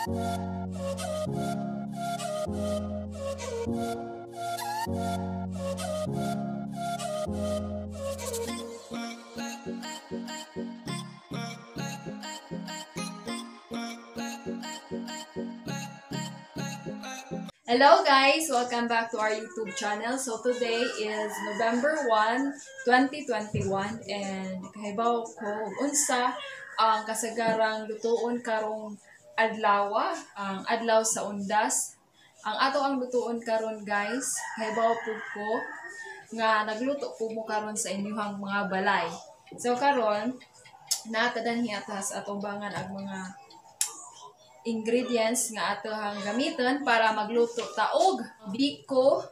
Hello guys! Welcome back to our YouTube channel. So today is November 1, 2021 and kahibaw ko unsa ang kasagarang lutuon karong adlaw, ang adlaw sa undas. Ang ato ang lutuon karon guys, kahibaw po ko nga nagluto po mo karon sa inyong mga balay. So karon nakadanhi atas atong bangan ang mga ingredients nga atohang gamiton para magluto taog biko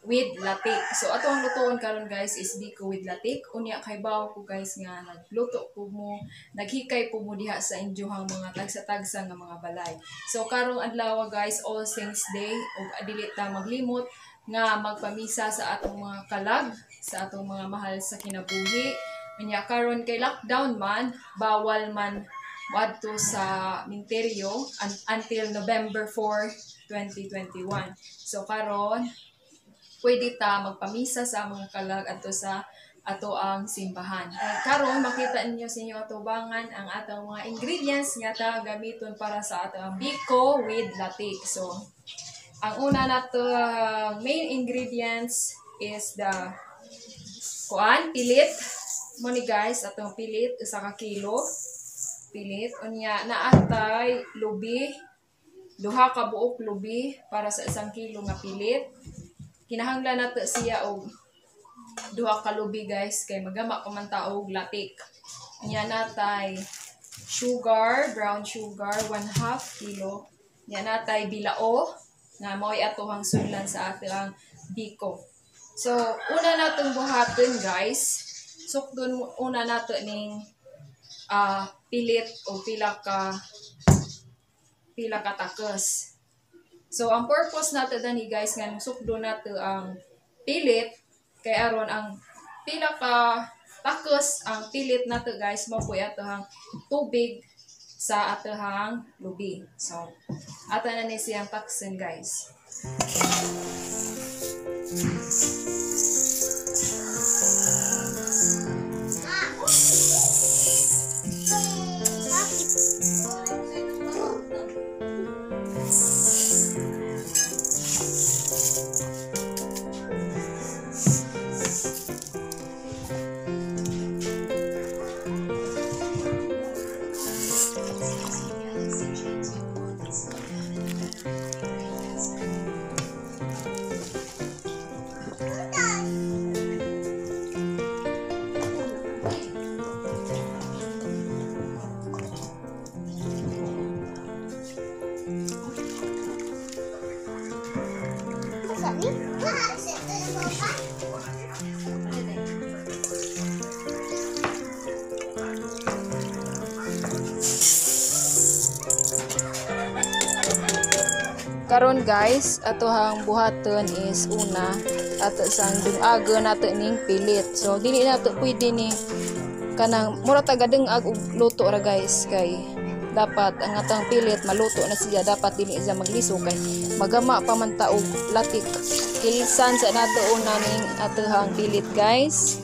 with latik. So ato ang lutoon karon guys is biko with latik. Unya kaybaw ko guys nga nagluto po mo, naghikay po mo diha sa inyohang mga tagsa-tagsa nga mga balay. So karong adlaw guys, All Saints Day ug dili ta maglimot nga magpamisa sa atong mga kalag, sa atong mga mahal sa kinabuhi. Unya karon kay lockdown man, bawal man wadto sa minteryo until November 4, 2021. So karon pwede ta magpamisa sa mga kalag adto sa ato ang simbahan. Karon makita ninyo sa inyo atubangan ang atong mga ingredients nga ta gamiton para sa atong biko with latik. So ang una nato main ingredients is the pilit. Mo ni guys, atong pilit 1 kilo. Pilit. Unya naatay lubi, 2 ka buok lubi para sa 1 kilo nga pilit. Kinahanglan nato siya og 2 ka lubi guys kay magama pa man ta og latik. Unya natay sugar, brown sugar 1/2 kilo. Unya natay bilao nga mao'y atohang sulan sa atong biko. So una natong buhaton guys. Sukdon una nato ning pilit o pila ka takos. So ang purpose nato dani guys nga sukdo nato ang pilit kay aron ang pila ka takos ang pilit nato guys mapuy atohang tubig sa atohang lubi. So ato na ni siyang taksen guys. Karon guys, atohang buhaton is una ato sang dungago nato ning pilit. So dili nato pwede ni kanang mura tagadengag og luto ra guys kay dapat ang atong pilit maluto na siya, dapat dili siya magliso kay magama pa man ta og latik. Kilsan sa nato una ning atohang pilit guys.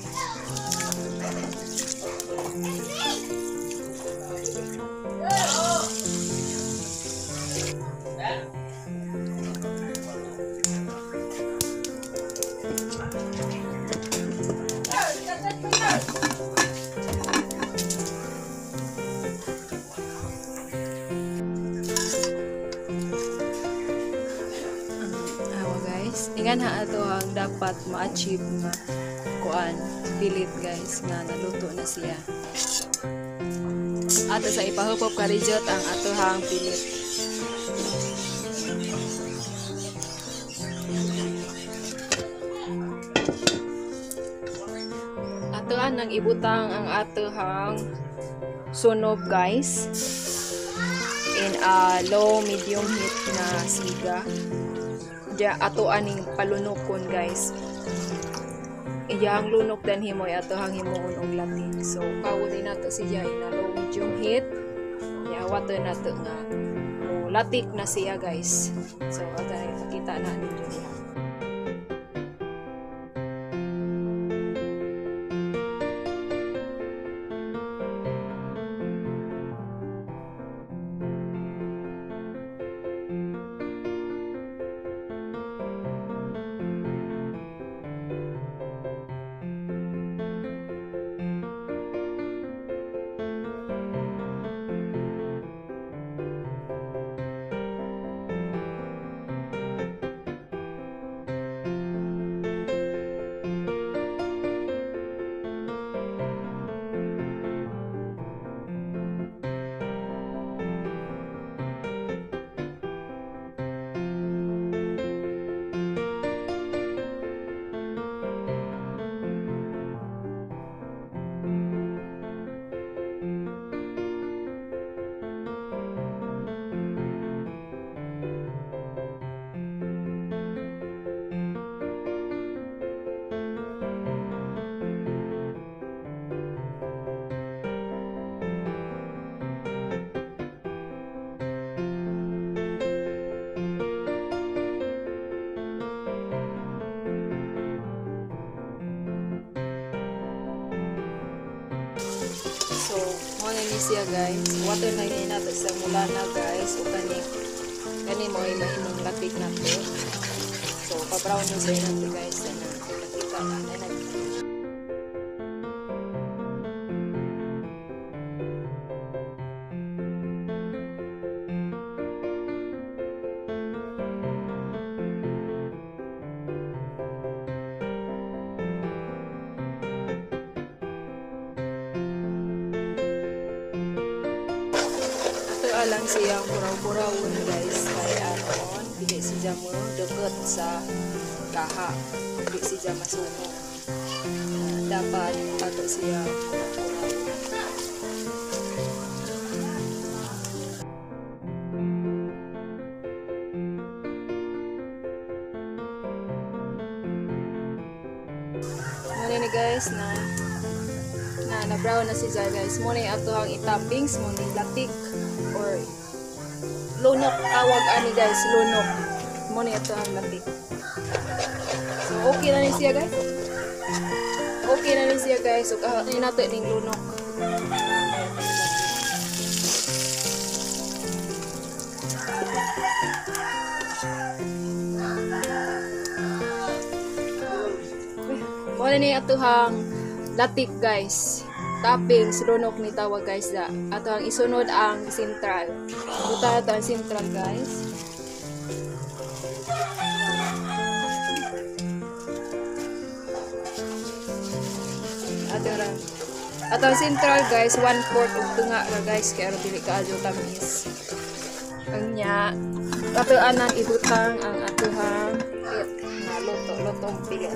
Tingan ha ato ang dapat ma-achieve nga pilit guys nga naluto na siya. Ato sa ipahupop karijot ang atohang pilit. Atoan nang ibutang ang atohang sunog guys in a low medium heat na siga. Diya ato aning palunokon guys. Iyang lunok dan himoy ato hang himuon og latik. So kawon nato siya in a low medium heat. Ya wato nato nga So latik na siya guys. So atay pakita na ninyo diha. So, mo na ni siya guys. Water na yun nato sa mula na guys. O kani mo ay mahinong latik nato. So, pa-brown na siya nato guys. Sana nakita na na. Lang siyang buraw-burawon guys kay aron dili siya mo deket sa kaha, dili siya masunog. Dapat ato siya muna ni guys na brown na siya guys. Muna ato ang itappings muna latik or lunok tawag ani guys, lunok mo ni ato ang latik. So okay na ni siya guys, okay na ni siya guys. So kahanin nato ning lunok. Mo ni ato ang latik guys. Toppings, lunok ni tawag guys da. Ato ang isunod ang sentral. Buta ato ang sentral guys. Ato ang sentral guys, 1/4 og tunga ra guys kay aron dili kaadyo tamis. Ang nya ato anang ibutang ang atohang pilit na lutong pilit.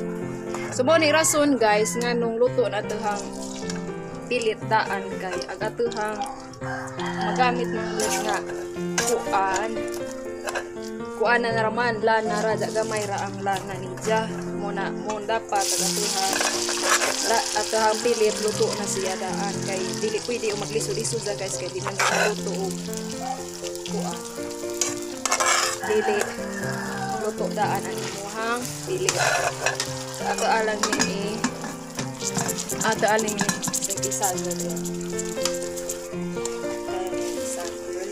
So mo ni rason guys nganong luto na atohang pilit daan kay agatuhang magamit ng nga kuan na naman lana ra gamay ra ang lana niya muna dapat agatuhang atuhang pilit luto na siya daan kay dili pwede maglisod-lisod da guys kay di man luto og kuan dili luto daan ang imuhang pilit. So ato alang ni ato aling isagol yan. Isagol.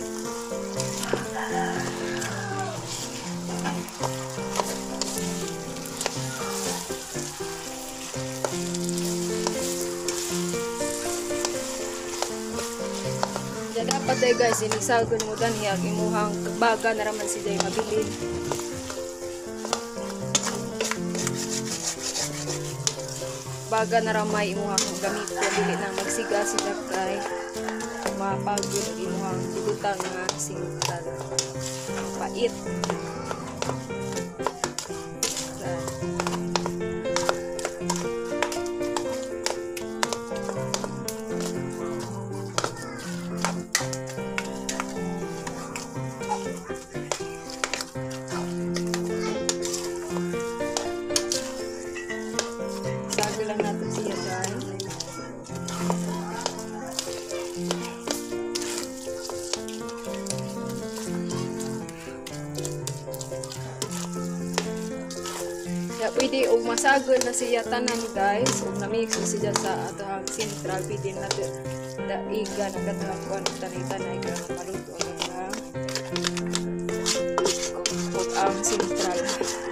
Diyan dapat tayo guys, inisagol mo dan yung imuhang baga na raman si Jay mabilin. Baga na ramay imuhang gamit ko dili na magsiga sila kay mapagod ang imuhang dudutang nga singtal pait. pwede og masagol na siya tanan guys ug na-mix siya sa atong central pwede na daigan ang katong kuan tanay-tanay kaya maluto ang ug ang central na-mix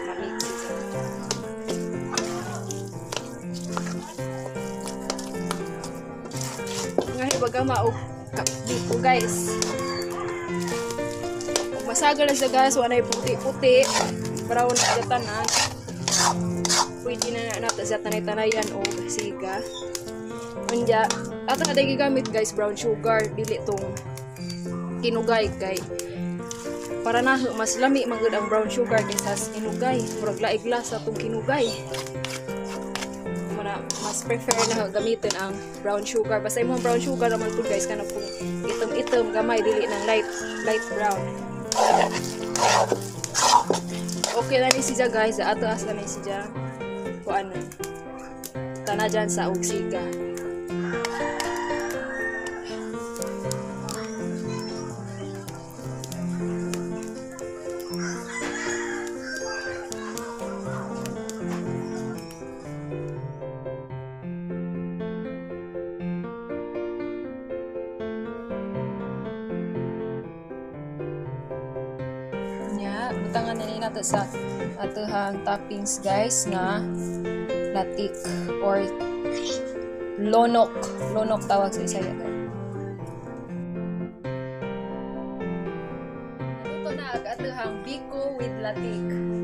ngayon baga maog dito guys ug masagol na siya guys wanay puti-puti brown na tanan pwede na natin sa tanay-tanayan o siga unya ato na dahil gigamit guys brown sugar dili tong kinugay kay para na mas lami magud ang brown sugar kaysa sa kinugay murag laig lasa tong kinugay mas prefer na gamitin ang brown sugar basta imong brown sugar naman po guys kana pong itom-itom gamay dili ng light brown okay na ni siya guys ato asa na siya kuan tana dyan sa ugsiga butangan na nato sa atuhang toppings guys nga latik or lonok tawag sa Bisaya guys. Ito na ang atuhang biko with latik.